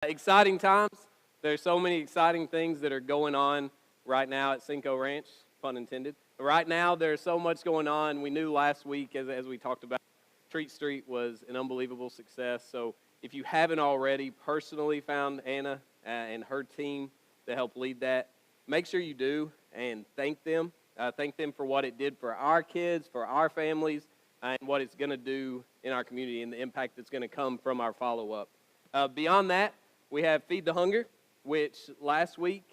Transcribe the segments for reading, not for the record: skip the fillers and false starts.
Exciting times. There's so many exciting things that are going on right now at Cinco Ranch, pun intended. Right now, there's so much going on. We knew last week, as we talked about, Treat Street was an unbelievable success. So if you haven't already personally found Anna and her team to help lead that, make sure you do and thank them. Thank them for what it did for our kids, for our families, and what it's going to do in our community and the impact that's going to come from our follow-up. Beyond that, we have Feed the Hunger, which last week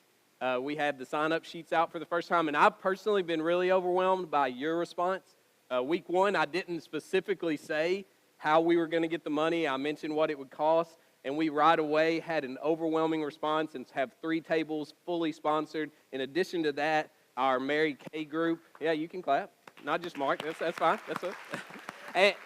we had the sign-up sheets out for the first time, and I've personally been really overwhelmed by your response. Week one, I didn't specifically say how we were going to get the money. I mentioned what it would cost, and we right away had an overwhelming response and have 3 tables fully sponsored. In addition to that, our Mary Kay group, yeah, you can clap, not just Mark, that's fine, that's it.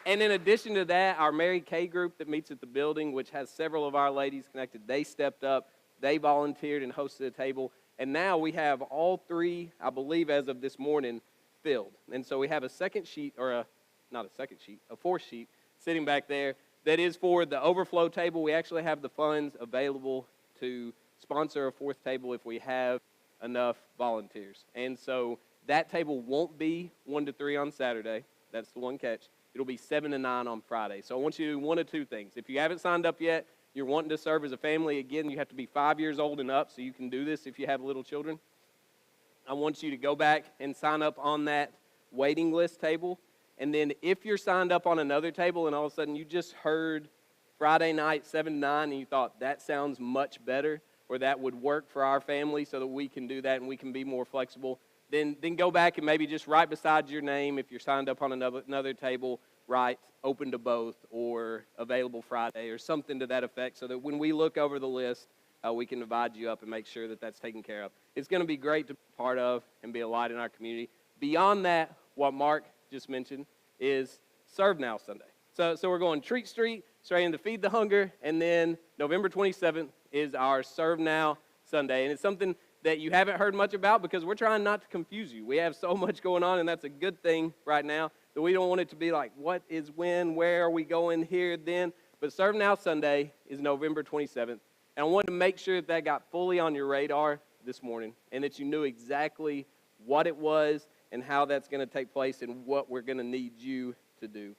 And in addition to that, our Mary Kay group that meets at the building, which has several of our ladies connected, they stepped up, they volunteered and hosted a table, and now we have all 3, I believe as of this morning, filled. And so we have a second sheet, or not a second sheet, a 4th sheet sitting back there that is for the overflow table. We actually have the funds available to sponsor a 4th table if we have enough volunteers. And so that table won't be 1 to 3 on Saturday. That's the one catch. It'll be 7 to 9 on Friday. So I want you to do one of 2 things. If you haven't signed up yet, you're wanting to serve as a family, again, you have to be 5 years old and up, so you can do this if you have little children. I want you to go back and sign up on that waiting list table. And then if you're signed up on another table and all of a sudden you just heard Friday night 7 to 9 and you thought that sounds much better or that would work for our family so that we can do that and we can be more flexible, then go back and maybe just right beside your name, if you're signed up on another table, write open to both or available Friday or something to that effect so that when we look over the list, we can divide you up and make sure that that's taken care of. It's going to be great to be part of and be a light in our community. Beyond that, what Mark just mentioned is Serve Now Sunday. So we're going Treat Street, straight into Feed the Hunger, and then November 27th is our Serve Now Sunday. And it's something that you haven't heard much about because we're trying not to confuse you. We have so much going on, and that's a good thing right now, that we don't want it to be like, what is when, where are we going, here, then. But Serve Now Sunday is November 27th, and I wanted to make sure that got fully on your radar this morning and that you knew exactly what it was and how that's going to take place and what we're going to need you to do.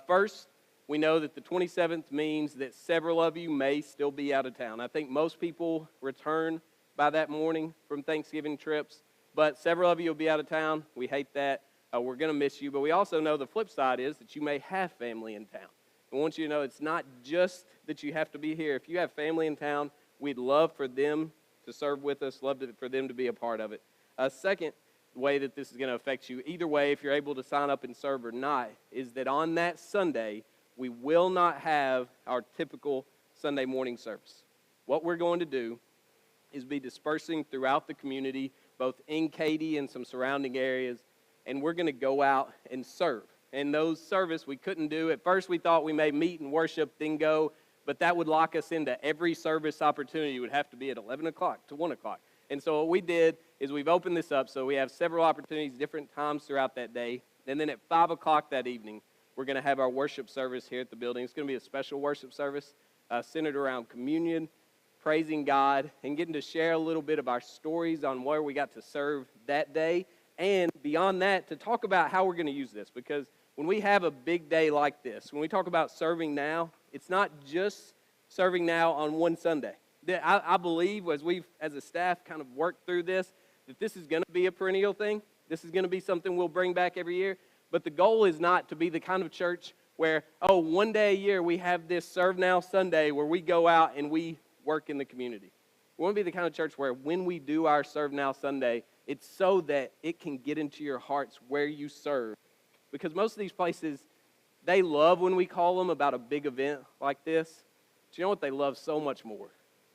First, we know that the 27th means that several of you may still be out of town. I think most people return by that morning from Thanksgiving trips, but several of you will be out of town. We hate that. We're going to miss you, but we also know the flip side is that you may have family in town. I want you to know it's not just that you have to be here. If you have family in town, we'd love for them to serve with us, for them to be a part of it. Second way that this is going to affect you, either way, if you're able to sign up and serve or not, is that on that Sunday, we will not have our typical Sunday morning service. What we're going to do is be dispersing throughout the community, both in Katy and some surrounding areas, and we're going to go out and serve. And those service we couldn't do. At first we thought we may meet and worship, then go, but that would lock us into every service opportunity. It would have to be at 11 o'clock to 1 o'clock. And so what we did is we've opened this up so we have several opportunities, different times throughout that day. And then at 5 o'clock that evening, we're going to have our worship service here at the building. It's going to be a special worship service centered around communion, praising God, and getting to share a little bit of our stories on where we got to serve that day. And beyond that, to talk about how we're going to use this. Because when we have a big day like this, when we talk about serving now, it's not just serving now on one Sunday. I believe as we've, as a staff, kind of worked through this, that this is going to be a perennial thing. This is going to be something we'll bring back every year. But the goal is not to be the kind of church where, one day a year we have this Serve Now Sunday where we go out and we work in the community. We want to be the kind of church where when we do our Serve Now Sunday, it's so that it can get into your hearts where you serve. Because most of these places, they love when we call them about a big event like this. But you know what they love so much more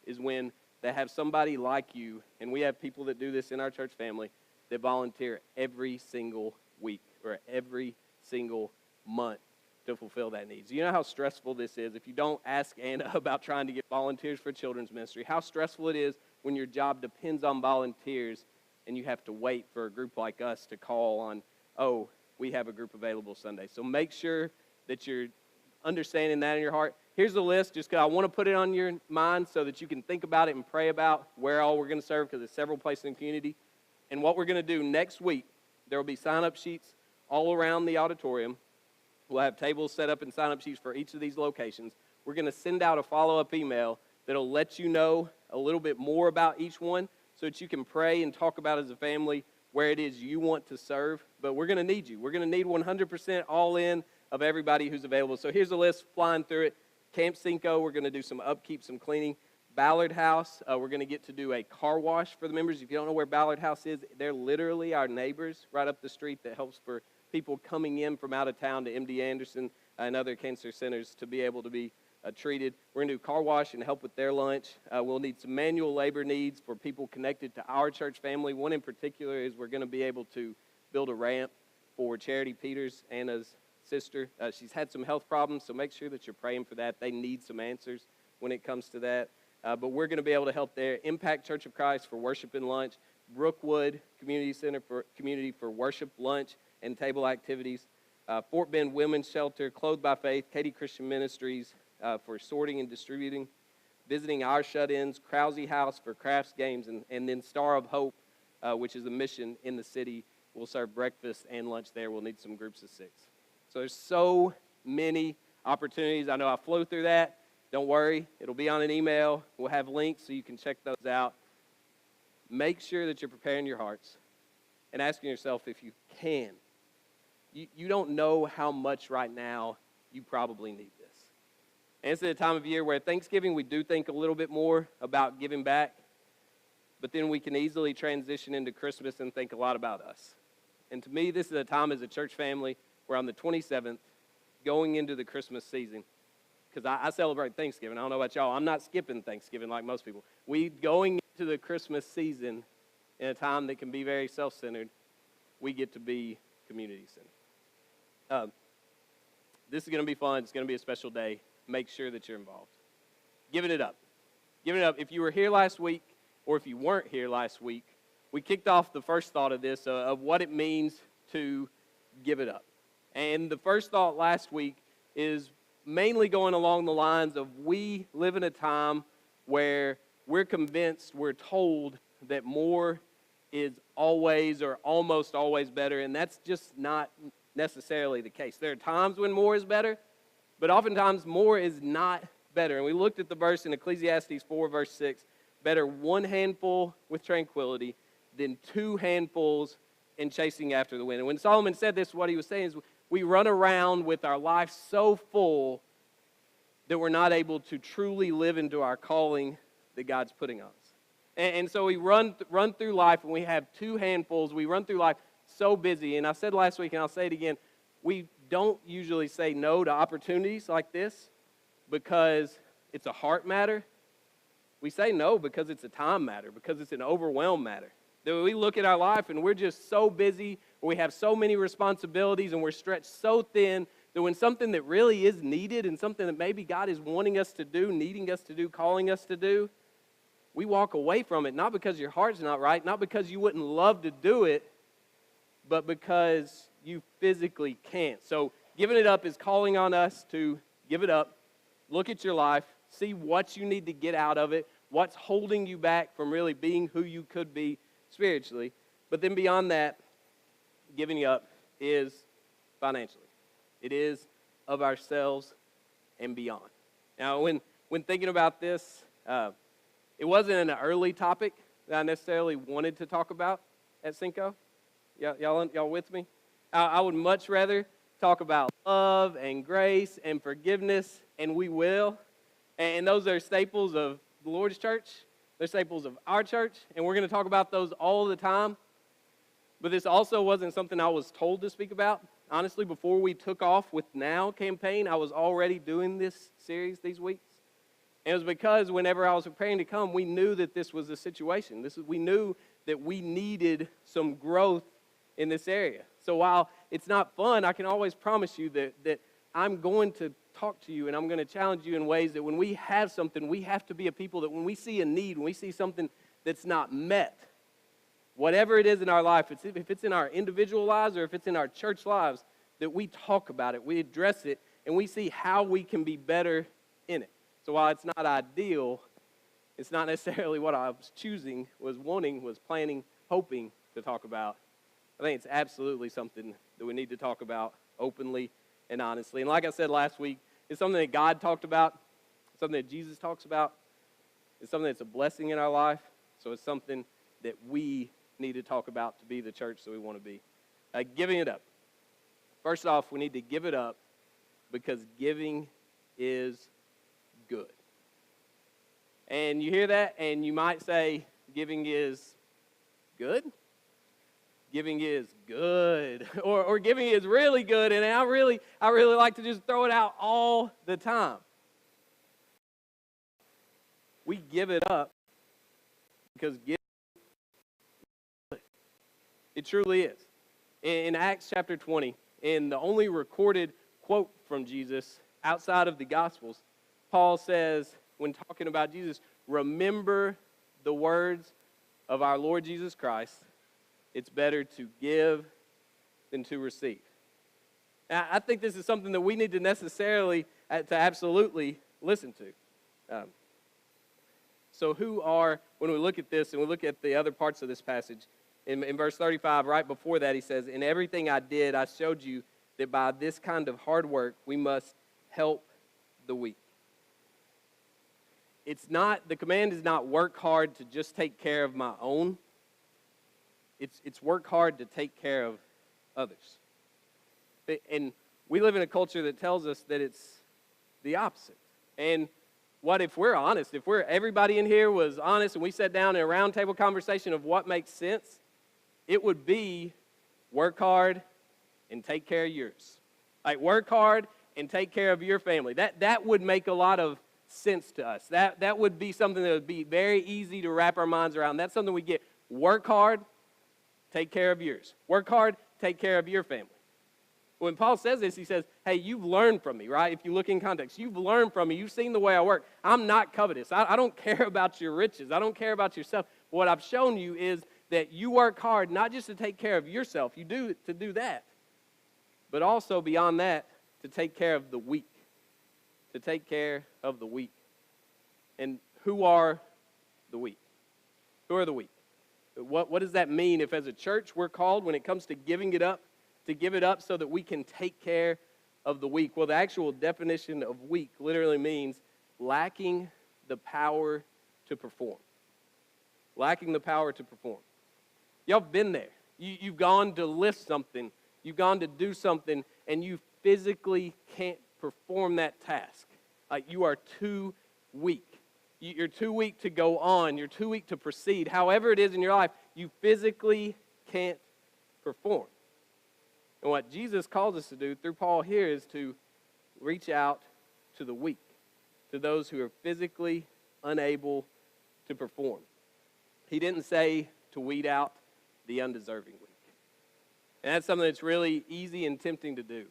is when they have somebody like you, and we have people that do this in our church family, that volunteer every single week or every single month to fulfill that need. You know how stressful this is. If you don't ask Anna about trying to get volunteers for children's ministry, how stressful it is when your job depends on volunteers and you have to wait for a group like us to call on, we have a group available Sunday. So make sure that you're understanding that in your heart. here's the list, just because I want to put it on your mind so that you can think about it and pray about where all we're going to serve, because there's several places in the community. And what we're going to do next week, there will be sign-up sheets all around the auditorium. We'll have tables set up and sign-up sheets for each of these locations. We're going to send out a follow-up email that'll let you know a little bit more about each one so that you can pray and talk about as a family where it is you want to serve. But we're going to need you. We're going to need 100% all in of everybody who's available. So here's a list, flying through it. Camp Cinco, we're going to do some upkeep, some cleaning. Ballard House, we're going to get to do a car wash for the members. If you don't know where Ballard House is, they're literally our neighbors right up the street that helps for people coming in from out of town to MD Anderson and other cancer centers to be able to be treated. We're going to do car wash and help with their lunch. We'll need some manual labor needs for people connected to our church family. One in particular is we're going to be able to build a ramp for Charity Peters, Anna's sister. She's had some health problems, so make sure that you're praying for that. They need some answers when it comes to that. But we're going to be able to help there. Impact Church of Christ for worship and lunch. Brookwood Community Center for community for worship, lunch, and table activities. Fort Bend Women's Shelter, Clothed by Faith, Katy Christian Ministries for sorting and distributing. Visiting Our Shut-ins, Krause House for crafts, games, and then Star of Hope, which is a mission in the city. We'll serve breakfast and lunch there. We'll need some groups of 6. So there's so many opportunities. I know I flew through that. Don't worry, it'll be on an email. We'll have links so you can check those out. Make sure that you're preparing your hearts and asking yourself if you can. You don't know how much right now you probably need this. And it's at a time of year where Thanksgiving we do think a little bit more about giving back, but then we can easily transition into Christmas and think a lot about us. And to me, this is a time as a church family where on the 27th, going into the Christmas season, because I celebrate Thanksgiving. I don't know about y'all. I'm not skipping Thanksgiving like most people. We going into the Christmas season in a time that can be very self-centered, we get to be community-centered. This is going to be fun. It's going to be a special day. Make sure that you're involved. Giving it up. Giving it up. If you were here last week, or if you weren't here last week, we kicked off the first thought of this, of what it means to give it up. And the first thought last week is mainly going along the lines of we live in a time where we're convinced, we're told that more is always or almost always better, and that's just not necessarily the case. There are times when more is better, but oftentimes more is not better. And we looked at the verse in Ecclesiastes 4, verse 6, better one handful with tranquility than 2 handfuls in chasing after the wind. And when Solomon said this, what he was saying is we run around with our life so full that we're not able to truly live into our calling that God's putting on us. And so we run through life and we have 2 handfuls. We run through life so busy. And I said last week, and I'll say it again, we don't usually say no to opportunities like this because it's a heart matter. We say no because it's a time matter, because it's an overwhelm matter. That we look at our life and we're just so busy, or we have so many responsibilities and we're stretched so thin that when something that really is needed and something that maybe God is wanting us to do, needing us to do, calling us to do, we walk away from it, not because your heart's not right, not because you wouldn't love to do it, but because you physically can't. So giving it up is calling on us to give it up, look at your life, see what you need to get out of it, what's holding you back from really being who you could be spiritually. But then beyond that, giving up is financially. It is of ourselves and beyond. Now, when thinking about this, it wasn't an early topic that I necessarily wanted to talk about at Cinco. Y'all with me? I would much rather talk about love and grace and forgiveness, and we will. And those are staples of the Lord's church. They're staples of our church, and we're going to talk about those all the time. But this also wasn't something I was told to speak about. Honestly, before we took off with Now campaign, I was already doing this series these weeks. And it was because whenever I was preparing to come, we knew that this was a situation. We knew that we needed some growth in this area. So while it's not fun, I can always promise you that I'm going to talk to you and I'm going to challenge you in ways that when we have something, we have to be a people that when we see a need, when we see something that's not met, whatever it is in our life, if it's in our individual lives or if it's in our church lives, that we talk about it, we address it, and we see how we can be better in it. So while it's not ideal, it's not necessarily what I was choosing, was wanting, was planning, hoping to talk about. I think it's absolutely something that we need to talk about openly and honestly. And like I said last week, it's something that God talked about, something that Jesus talks about. It's something that's a blessing in our life. So it's something that we need to talk about to be the church that we want to be. Giving it up. First off, we need to give it up because giving is good. And you hear that, and you might say, giving is good? Giving is good, or giving is really good, and I really like to just throw it out all the time. We give it up because giving is good. It truly is. In Acts chapter 20, in the only recorded quote from Jesus outside of the Gospels, Paul says, when talking about Jesus, remember the words of our Lord Jesus Christ. It's better to give than to receive. Now, I think this is something that we need to necessarily, to absolutely listen to. So when we look at this and we look at the other parts of this passage, in verse 35, right before that, he says, in everything I did, I showed you that by this kind of hard work, we must help the weak. The command is not work hard to just take care of my own. It's work hard to take care of others. And we live in a culture that tells us that it's the opposite. And what if we're honest? If everybody in here was honest and we sat down in a roundtable conversation of what makes sense, it would be work hard and take care of yours. Like work hard and take care of your family. That would make a lot of sense to us. That would be something that would be very easy to wrap our minds around. That's something we get. Work hard, take care of yours. Work hard, take care of your family. When Paul says this, he says, hey, you've learned from me, right? If you look in context, you've learned from me. You've seen the way I work. I'm not covetous. I don't care about your riches. I don't care about yourself. What I've shown you is that you work hard not just to take care of yourself. You do to do that. But also beyond that, to take care of the weak. To take care of the weak. And who are the weak? Who are the weak? What does that mean if as a church we're called when it comes to giving it up, to give it up so that we can take care of the weak? Well, the actual definition of weak literally means lacking the power to perform. Lacking the power to perform. Y'all have been there. You've gone to lift something. You've gone to do something, and you physically can't perform that task. Like you are too weak. You're too weak to go on. You're too weak to proceed. However it is in your life, you physically can't perform. And what Jesus calls us to do through Paul here is to reach out to the weak, to those who are physically unable to perform. He didn't say to weed out the undeserving weak. And that's something that's really easy and tempting to do.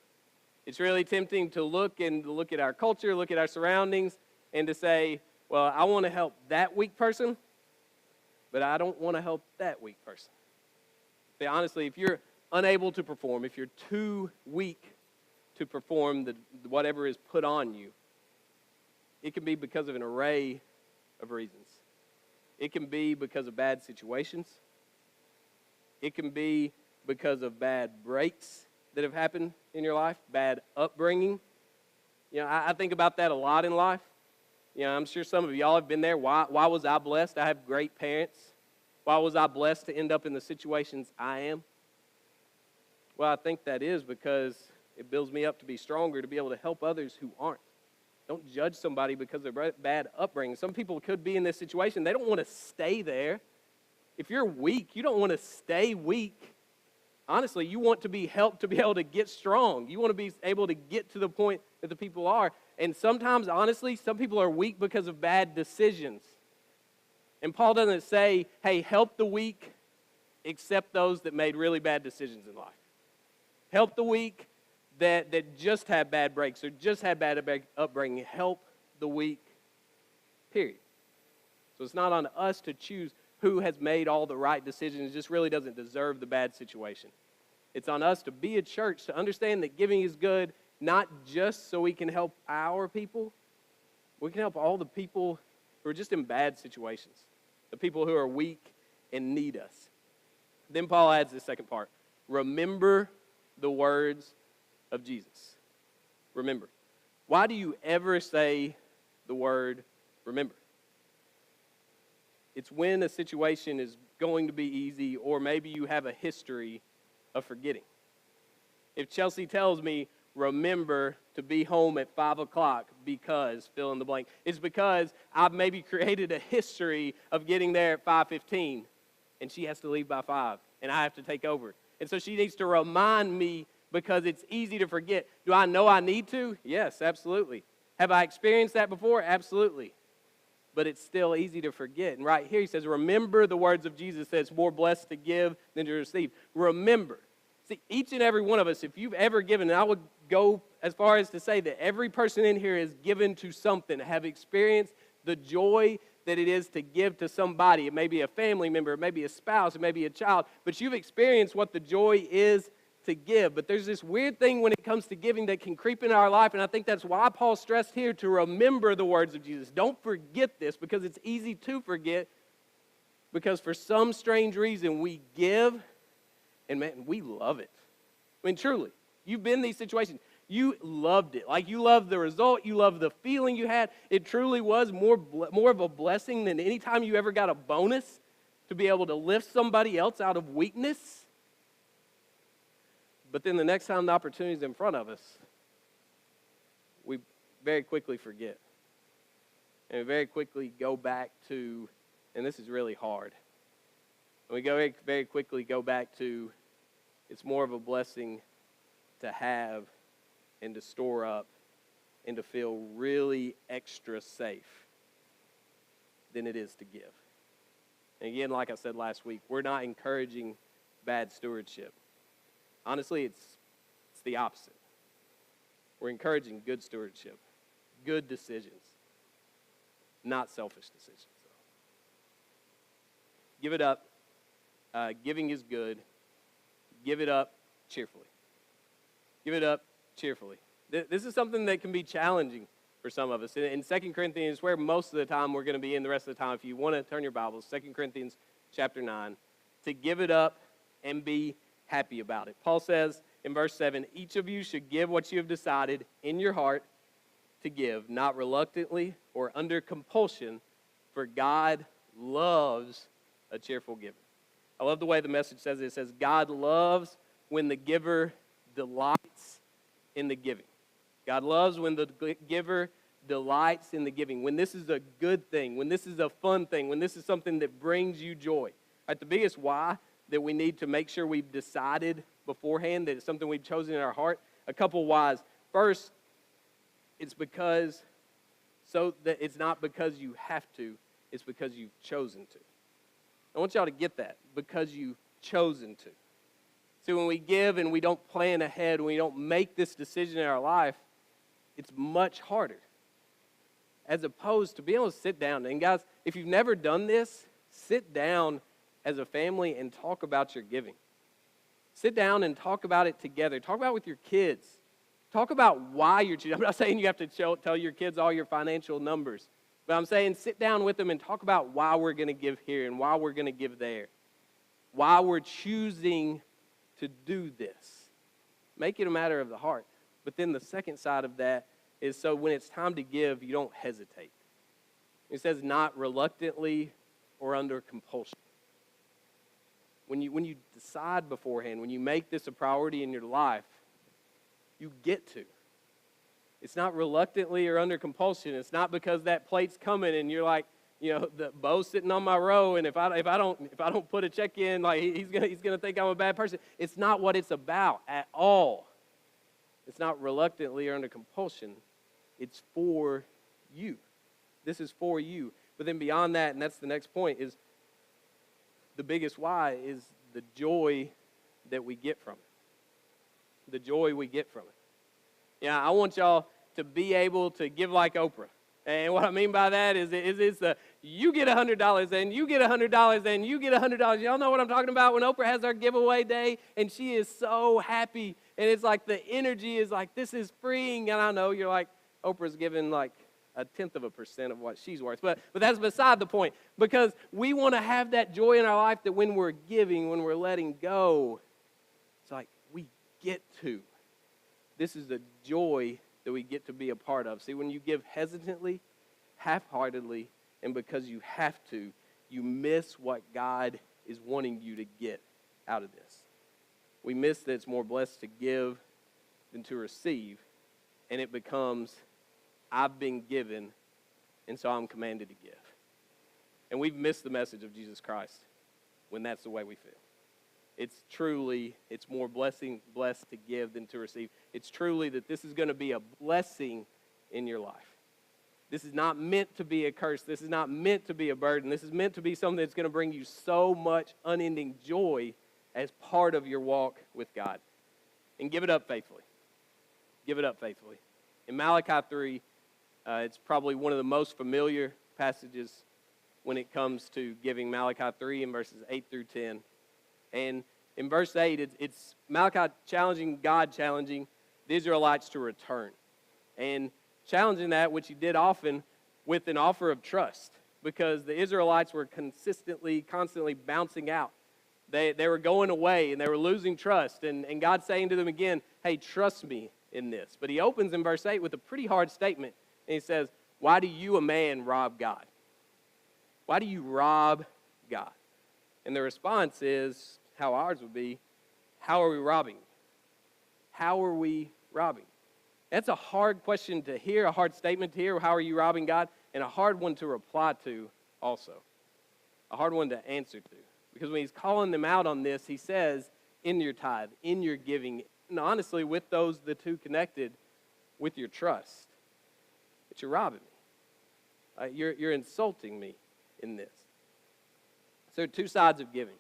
It's really tempting to look at our culture, look at our surroundings, and to say, well, I want to help that weak person, but I don't want to help that weak person. See, honestly, if you're unable to perform, if you're too weak to perform whatever is put on you, it can be because of an array of reasons. It can be because of bad situations. It can be because of bad breaks that have happened in your life, bad upbringing. I think about that a lot in life. I'm sure some of y'all have been there. Why was I blessed? I have great parents. Why was I blessed to end up in the situations I am? Well, I think that is because it builds me up to be stronger, to be able to help others who aren't. Don't judge somebody because of their bad upbringing. Some people could be in this situation. They don't want to stay there. If you're weak, you don't want to stay weak. Honestly, you want to be helped to be able to get strong. You want to be able to get to the point that the people are. And sometimes, honestly, some people are weak because of bad decisions. And Paul doesn't say, hey, help the weak, except those that made really bad decisions in life. Help the weak that just had bad breaks or just had bad upbringing. Help the weak, period. So it's not on us to choose who has made all the right decisions, just really doesn't deserve the bad situation. It's on us to be a church, to understand that giving is good, not just so we can help our people, We can help all the people who are just in bad situations, the people who are weak and need us. Then Paul adds this second part. Remember the words of Jesus. Remember. Why do you ever say the word remember? It's when a situation is going to be easy, or maybe you have a history of forgetting. If Chelsea tells me, remember to be home at 5 o'clock because, fill in the blank, it's because I've maybe created a history of getting there at 5:15, and she has to leave by 5, and I have to take over. And so she needs to remind me because it's easy to forget. Do I know I need to? Yes, absolutely. Have I experienced that before? Absolutely. But it's still easy to forget. And right here he says, remember the words of Jesus that it's more blessed to give than to receive. Remember. See, each and every one of us, if you've ever given, and I would go as far as to say that every person in here is given to something, have experienced the joy that it is to give to somebody. It may be a family member, it may be a spouse, it may be a child, but you've experienced what the joy is to give. But there's this weird thing when it comes to giving that can creep into our life, and I think that's why Paul stressed here to remember the words of Jesus. Don't forget this, because it's easy to forget, because for some strange reason we give, and man, we love it. I mean, truly, you've been in these situations. You loved it. Like, you loved the result. You loved the feeling you had. It truly was more of a blessing than any time you ever got a bonus to be able to lift somebody else out of weakness. But then the next time the opportunity is in front of us, we very quickly forget. And we very quickly go back to, and this is really hard, we very quickly go back to, it's more of a blessing to have and to store up and to feel really extra safe than it is to give. And again, like I said last week, we're not encouraging bad stewardship. Honestly, it's the opposite. We're encouraging good stewardship, good decisions, not selfish decisions. Give it up. Giving is good. Give it up cheerfully. Give it up cheerfully. This is something that can be challenging for some of us. In 2 Corinthians, where most of the time we're going to be in the rest of the time, if you want to turn your Bibles, 2 Corinthians chapter 9, to give it up and be happy about it. Paul says in verse 7, each of you should give what you have decided in your heart to give, not reluctantly or under compulsion, for God loves a cheerful giver. I love the way the Message says it. It says, God loves when the giver delights in the giving. God loves when the giver delights in the giving, when this is a good thing, when this is a fun thing, when this is something that brings you joy. Right, the biggest why that we need to make sure we've decided beforehand that it's something we've chosen in our heart, a couple whys. First, it's because, so that it's not because you have to, it's because you've chosen to. I want y'all to get that, because you've chosen to. See, when we give and we don't plan ahead, when we don't make this decision in our life, it's much harder. As opposed to being able to sit down. And guys, if you've never done this, sit down as a family and talk about your giving. Sit down and talk about it together. Talk about it with your kids. Talk about why you're choosing. I'm not saying you have to tell your kids all your financial numbers. But I'm saying sit down with them and talk about why we're going to give here and why we're going to give there. Why we're choosing to do this. Make it a matter of the heart. But then the second side of that is so when it's time to give, you don't hesitate. It says not reluctantly or under compulsion. When you decide beforehand, when you make this a priority in your life, you get to. It's not reluctantly or under compulsion. It's not because that plate's coming and you're like, you know, the bow's sitting on my row, and if I don't put a check in, like he's gonna think I'm a bad person. It's not what it's about at all. It's not reluctantly or under compulsion. It's for you. This is for you. But then beyond that, and that's the next point, is the biggest why is the joy that we get from it. The joy we get from it. Yeah, I want y'all to be able to give like Oprah. And what I mean by that is it's the you get $100 and you get $100 and you get $100. Y'all know what I'm talking about when Oprah has our giveaway day and she is so happy. And it's like the energy is like, this is freeing. And I know you're like, Oprah's giving like a 1/10% of what she's worth. But that's beside the point, because we want to have that joy in our life that when we're giving, when we're letting go, it's like we get to. This is the joy that we get to be a part of. See, when you give hesitantly, half-heartedly, and because you have to, you miss what God is wanting you to get out of this. We miss that it's more blessed to give than to receive, and it becomes, I've been given, and so I'm commanded to give. And we've missed the message of Jesus Christ when that's the way we feel. It's more blessed to give than to receive. It's truly that this is going to be a blessing in your life. This is not meant to be a curse. This is not meant to be a burden. This is meant to be something that's going to bring you so much unending joy as part of your walk with God. And give it up faithfully. Give it up faithfully. In Malachi 3, it's probably one of the most familiar passages when it comes to giving. Malachi 3 in verses 8 through 10. And in verse 8, it's Malachi challenging God, challenging the Israelites to return. And challenging that, which he did often, with an offer of trust. Because the Israelites were constantly bouncing out. They were going away and they were losing trust. And God's saying to them again, hey, trust me in this. But he opens in verse 8 with a pretty hard statement. And he says, why do you, a man, rob God? Why do you rob God? And the response is, how ours would be, how are we robbing? How are we robbing? That's a hard question to hear, a hard statement to hear, how are you robbing God? And a hard one to reply to also. A hard one to answer to. Because when he's calling them out on this, he says, in your tithe, in your giving, and honestly, with the two connected, with your trust, that you're robbing me. You're insulting me in this. So two sides of giving.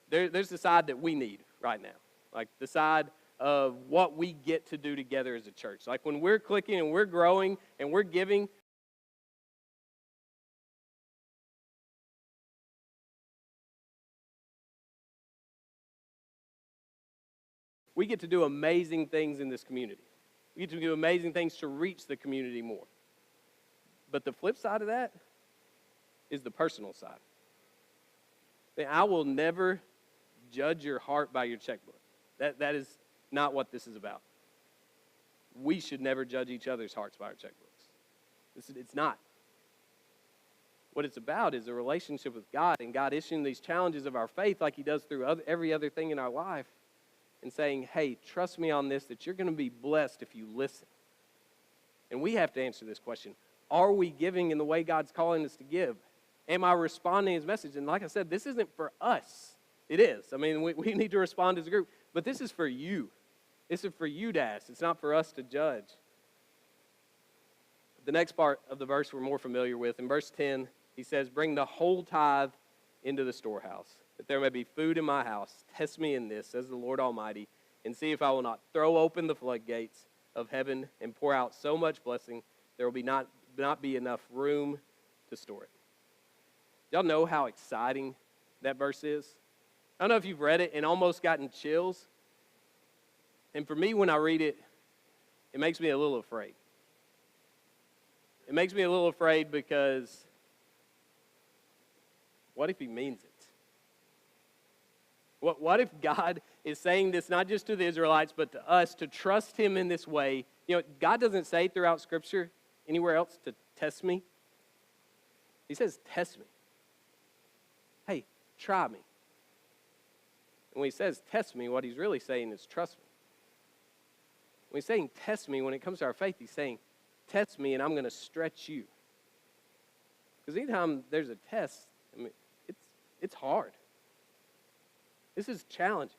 There's the side that we need right now. Like the side of what we get to do together as a church. Like when we're clicking and we're growing and we're giving, we get to do amazing things in this community. We get to do amazing things to reach the community more. But the flip side of that is the personal side. I will never judge your heart by your checkbook. That is not what this is about. We should never judge each other's hearts by our checkbooks. It's not. What it's about is a relationship with God and God issuing these challenges of our faith like he does through every other thing in our life and saying, hey, trust me on this, that you're going to be blessed if you listen. And we have to answer this question. Are we giving in the way God's calling us to give? Am I responding to his message? And like I said, this isn't for us. It is. I mean, we need to respond as a group. But this is for you. This is for you to ask. It's not for us to judge. The next part of the verse we're more familiar with. In verse 10, he says, bring the whole tithe into the storehouse, that there may be food in my house. Test me in this, says the Lord Almighty, and see if I will not throw open the floodgates of heaven and pour out so much blessing, there will not be enough room to store it. Y'all know how exciting that verse is? I don't know if you've read it and almost gotten chills. And for me, when I read it, it makes me a little afraid. It makes me a little afraid because what if he means it? What if God is saying this not just to the Israelites, but to us, to trust him in this way? You know, God doesn't say throughout Scripture anywhere else to test me. He says, test me. Hey, try me. And when he says test me, what he's really saying is trust me. When he's saying test me, when it comes to our faith, he's saying test me and I'm going to stretch you. Because anytime there's a test, I mean, it's hard. This is challenging.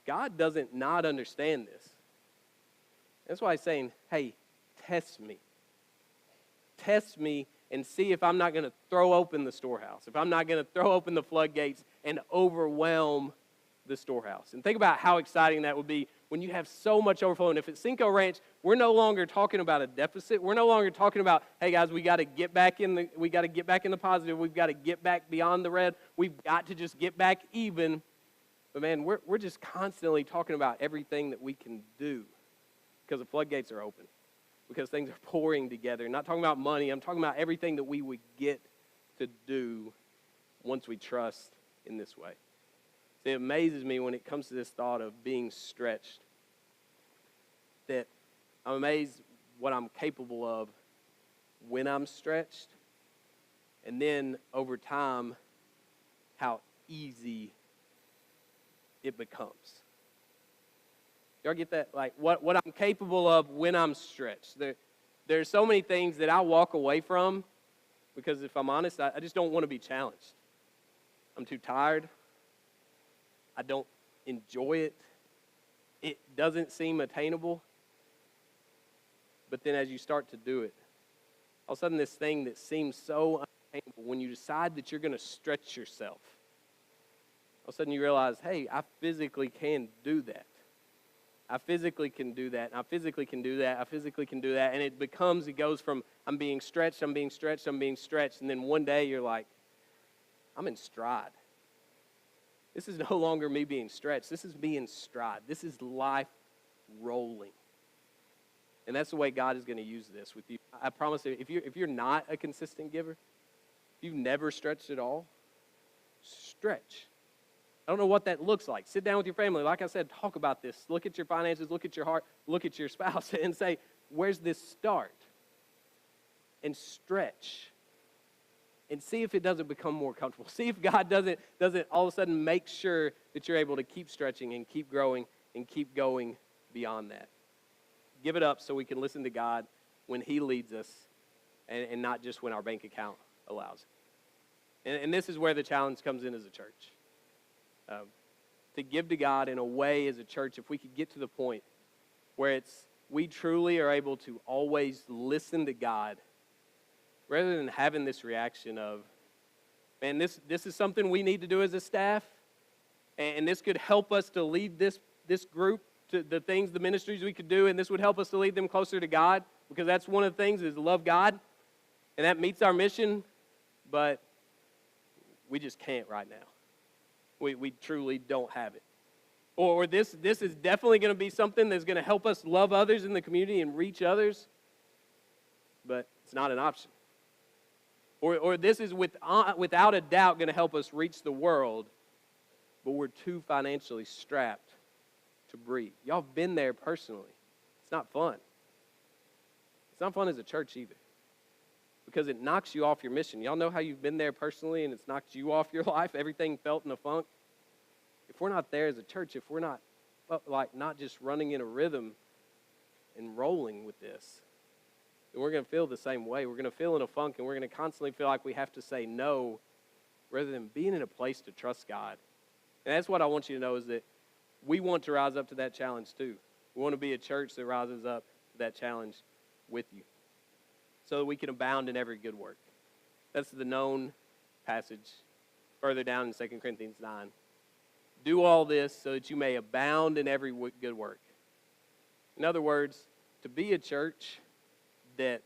God doesn't not understand this. That's why he's saying, hey, test me. Test me and see if I'm not going to throw open the storehouse, if I'm not going to throw open the floodgates and overwhelm the storehouse. And think about how exciting that would be when you have so much overflow. And if at Cinco Ranch, we're no longer talking about a deficit. We're no longer talking about, hey guys, we got to get back in the positive. We've got to get back beyond the red. We've got to just get back even. But man, we're just constantly talking about everything that we can do because the floodgates are open. because things are pouring together. I'm not talking about money. I'm talking about everything that we would get to do once we trust in this way. See, it amazes me when it comes to this thought of being stretched, that I'm amazed what I'm capable of when I'm stretched, and then over time, how easy it becomes. Y'all get that? Like what I'm capable of when I'm stretched. There's so many things that I walk away from because if I'm honest, I just don't want to be challenged. I'm too tired. I don't enjoy it. It doesn't seem attainable. But then as you start to do it, all of a sudden this thing that seems so unattainable, when you decide that you're going to stretch yourself, all of a sudden you realize, hey, I physically can do that. I physically can do that. I physically can do that. I physically can do that. And it goes from I'm being stretched, I'm being stretched, I'm being stretched. And then one day you're like, I'm in stride. This is no longer me being stretched. This is me in stride. This is life rolling. And that's the way God is going to use this with you. I promise you, if you're not a consistent giver, if you've never stretched at all, stretch. I don't know what that looks like. Sit down with your family. Like I said, talk about this. Look at your finances, look at your heart, look at your spouse, and say, where's this start? And stretch. And see if it doesn't become more comfortable. See if God doesn't all of a sudden make sure that you're able to keep stretching and keep growing and keep going beyond that. Give it up so we can listen to God when He leads us and not just when our bank account allows it. And this is where the challenge comes in as a church. To give to God in a way as a church, if we could get to the point where we truly are able to always listen to God rather than having this reaction of, man, this is something we need to do as a staff, and this could help us to lead this group to the things, the ministries we could do, and this would help us to lead them closer to God, because that's one of the things is love God, and that meets our mission, but we just can't right now. We truly don't have it. Or this is definitely going to be something that's going to help us love others in the community and reach others, but it's not an option. Or this is without a doubt going to help us reach the world, but we're too financially strapped to breathe. Y'all have been there personally. It's not fun. It's not fun as a church either, because it knocks you off your mission. Y'all know how you've been there personally and it's knocked you off your life, everything felt in a funk. If we're not there as a church, if we're not not just running in a rhythm and rolling with this, then we're going to feel the same way. We're going to feel in a funk, and we're going to constantly feel like we have to say no rather than being in a place to trust God. And that's what I want you to know, is that we want to rise up to that challenge too. We want to be a church that rises up to that challenge with you, so that we can abound in every good work. That's the known passage further down in 2 Corinthians 9. Do all this so that you may abound in every good work. In other words, to be a church that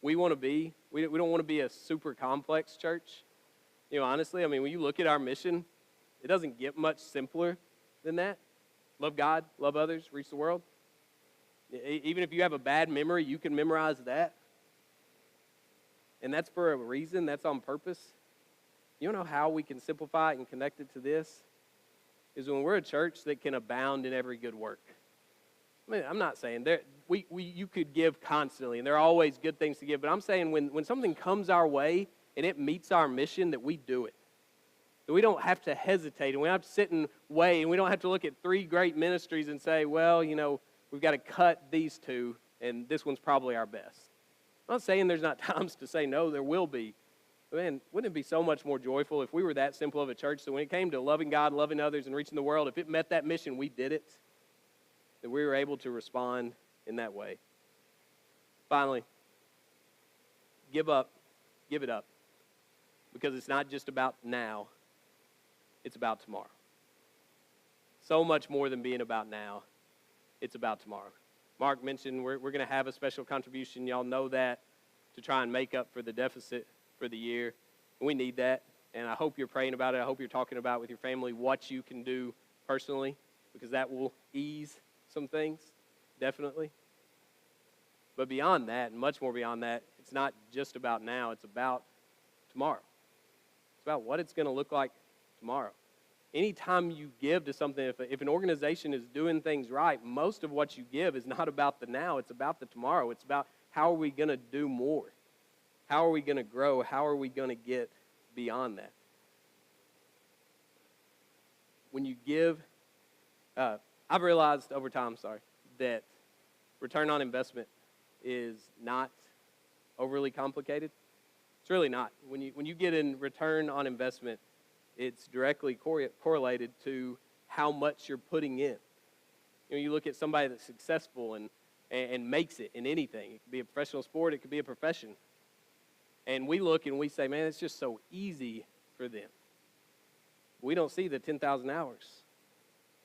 we want to be, we don't want to be a super complex church. You know, honestly, I mean, when you look at our mission, it doesn't get much simpler than that. Love God, love others, reach the world. Even if you have a bad memory, you can memorize that. And that's for a reason. That's on purpose. You know how we can simplify it and connect it to this? Is when we're a church that can abound in every good work. I mean, I'm not saying you could give constantly, and there are always good things to give, but I'm saying when something comes our way and it meets our mission, that we do it. That we don't have to hesitate, and we don't have to sit and weigh, and we don't have to look at 3 great ministries and say, well, you know, we've got to cut these 2, and this one's probably our best. I'm not saying there's not times to say no, there will be. But man, wouldn't it be so much more joyful if we were that simple of a church, so when it came to loving God, loving others, and reaching the world, if it met that mission, we did it, that we were able to respond in that way. Finally, give it up, because it's not just about now, it's about tomorrow. So much more than being about now, it's about tomorrow. Mark mentioned we're going to have a special contribution, y'all know that, to try and make up for the deficit for the year. We need that, and I hope you're praying about it. I hope you're talking about with your family what you can do personally, because that will ease some things, definitely. But beyond that, and much more beyond that, it's not just about now, it's about tomorrow. It's about what it's going to look like tomorrow. Anytime you give to something, if an organization is doing things right, most of what you give is not about the now, it's about the tomorrow. It's about how are we going to do more? How are we going to grow? How are we going to get beyond that? When you give, I've realized over time, that return on investment is not overly complicated. It's really not. When you get in return on investment, it's directly correlated to how much you're putting in. You look at somebody that's successful and makes it in anything. It could be a professional sport. It could be a profession. And we look and we say, man, it's just so easy for them. We don't see the 10,000 hours.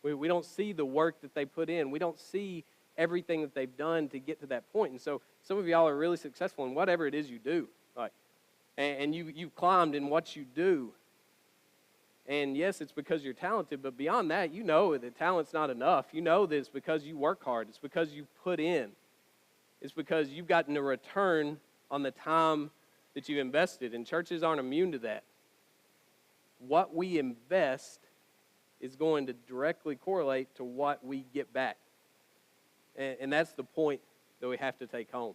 We don't see the work that they put in. We don't see everything that they've done to get to that point. And so some of y'all are really successful in whatever it is you do. And you've climbed in what you do. And yes, it's because you're talented, but beyond that, you know that talent's not enough. You know that it's because you work hard. It's because you put in. It's because you've gotten a return on the time that you invested, and churches aren't immune to that. What we invest is going to directly correlate to what we get back. And that's the point that we have to take home.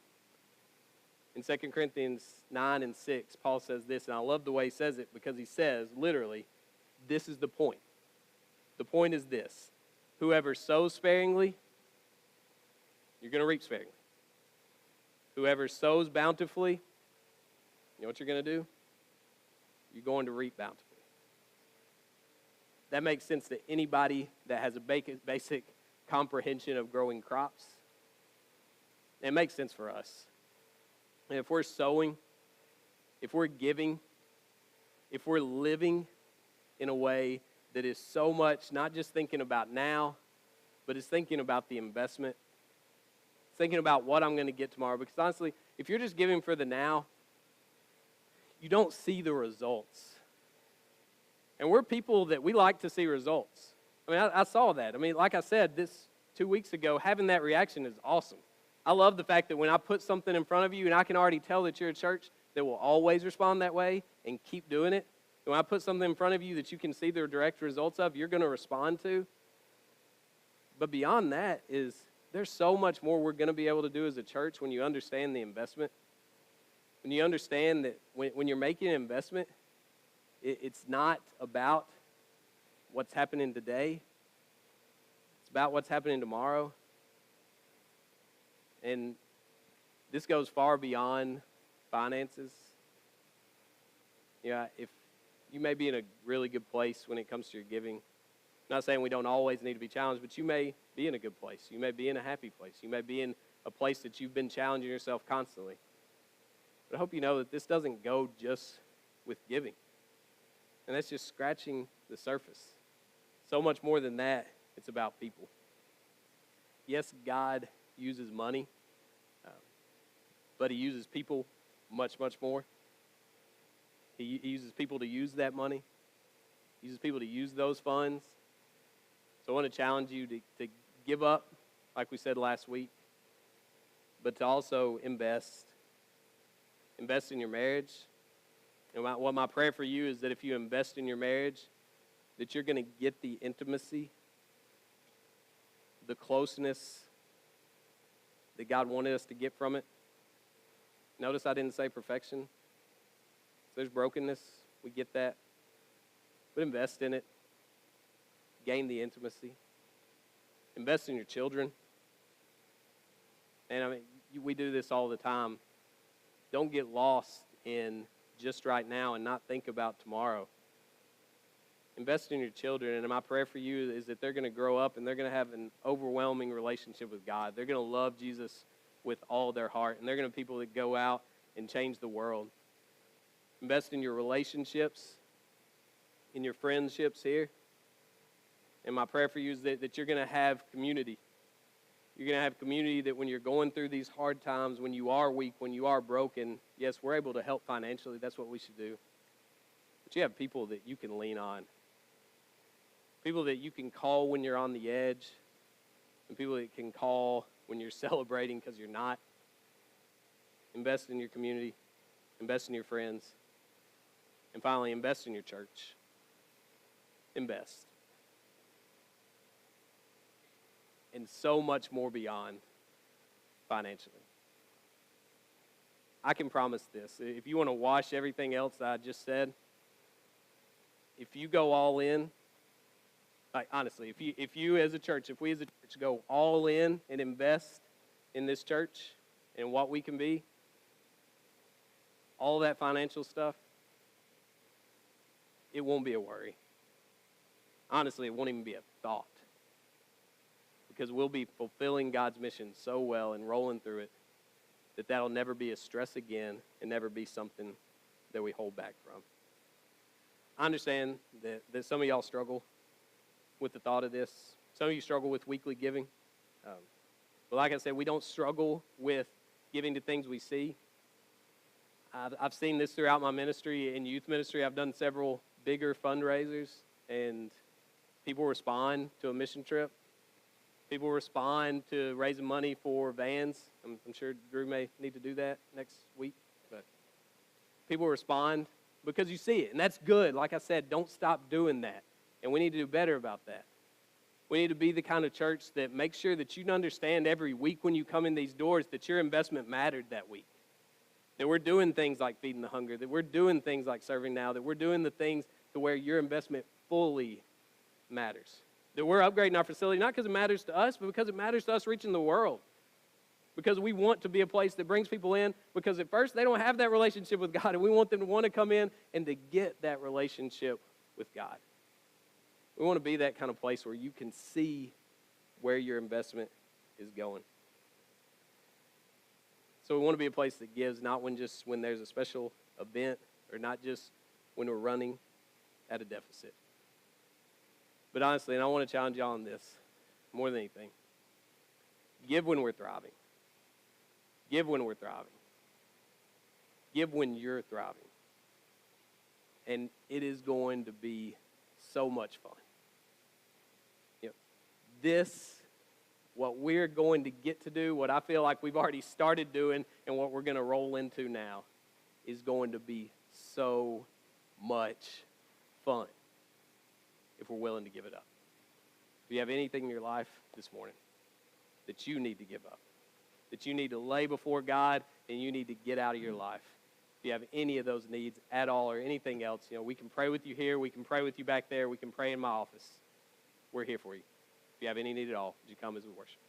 In 2 Corinthians 9 and 6, Paul says this, and I love the way he says it because he says, literally, this is the point. The point is this: whoever sows sparingly, you're going to reap sparingly. Whoever sows bountifully, you know what you're going to do? You're going to reap bountifully. That makes sense to anybody that has a basic comprehension of growing crops. It makes sense for us. And if we're sowing, if we're giving, if we're living in a way that is so much not just thinking about now, but is thinking about the investment, thinking about what I'm going to get tomorrow. Because honestly, if you're just giving for the now, you don't see the results. And we're people that we like to see results. I mean, I saw that. I mean, like I said, this 2 weeks ago, having that reaction is awesome. I love the fact that when I put something in front of you and I can already tell that you're a church that will always respond that way and keep doing it, and when I put something in front of you that you can see the direct results of, you're going to respond to. But beyond that is there's so much more we're going to be able to do as a church when you understand the investment. When you understand that when you're making an investment, it's not about what's happening today. It's about what's happening tomorrow. And this goes far beyond finances. If you may be in a really good place when it comes to your giving. I'm not saying we don't always need to be challenged, but you may be in a good place. You may be in a happy place. You may be in a place that you've been challenging yourself constantly. But I hope you know that this doesn't go just with giving. And that's just scratching the surface. So much more than that, it's about people. Yes, God uses money, but he uses people much, much more. He uses people to use that money. He uses people to use those funds. So I want to challenge you to give up, like we said last week, but to also invest. Invest in your marriage. And what my prayer for you is that if you invest in your marriage, that you're going to get the intimacy, the closeness that God wanted us to get from it. Notice I didn't say perfection. There's brokenness. We get that. But invest in it. Gain the intimacy. Invest in your children. And I mean, we do this all the time. Don't get lost in just right now and not think about tomorrow. Invest in your children, and my prayer for you is that they're going to grow up and they're going to have an overwhelming relationship with God. They're going to love Jesus with all their heart, and they're going to be people that go out and change the world. Invest in your relationships, in your friendships here. And my prayer for you is that you're going to have community. You're going to have community that when you're going through these hard times, when you are weak, when you are broken, yes, we're able to help financially. That's what we should do. But you have people that you can lean on. People that you can call when you're on the edge. And people that can call when you're celebrating because you're not. invest in your community, invest in your friends, and finally, invest in your church. Invest. And so much more beyond financially. I can promise this. If you want to wash everything else that I just said, if you go all in, like honestly, if you as a church, if we as a church go all in and invest in this church and what we can be, all that financial stuff, it won't be a worry. Honestly, it won't even be a thought. Because we'll be fulfilling God's mission so well and rolling through it that that'll never be a stress again and never be something that we hold back from. I understand that some of y'all struggle with the thought of this. Some of you struggle with weekly giving. But like I said, we don't struggle with giving to things we see. I've seen this throughout my ministry. In youth ministry, I've done several bigger fundraisers, and people respond to a mission trip. People respond to raising money for vans. I'm sure Drew may need to do that next week. But people respond because you see it, and that's good. Like I said, don't stop doing that, and we need to do better about that. We need to be the kind of church that makes sure that you understand every week when you come in these doors that your investment mattered that week, that we're doing things like feeding the hunger, that we're doing things like serving now, that we're doing the things to where your investment fully matters. That we're upgrading our facility, not because it matters to us, but because it matters to us reaching the world. Because we want to be a place that brings people in, because at first they don't have that relationship with God, and we want them to want to come in and to get that relationship with God. We want to be that kind of place where you can see where your investment is going. So we want to be a place that gives, not when there's a special event, or not just when we're running at a deficit. But honestly, and I want to challenge y'all on this more than anything, give when we're thriving. Give when we're thriving. Give when you're thriving. And it is going to be so much fun. What we're going to get to do, what I feel like we've already started doing, and what we're going to roll into now, is going to be so much fun if we're willing to give it up. If you have anything in your life this morning that you need to give up, that you need to lay before God and you need to get out of your life, if you have any of those needs at all or anything else, we can pray with you here, we can pray with you back there, we can pray in my office. We're here for you. If you have any need at all, would you come as we worship?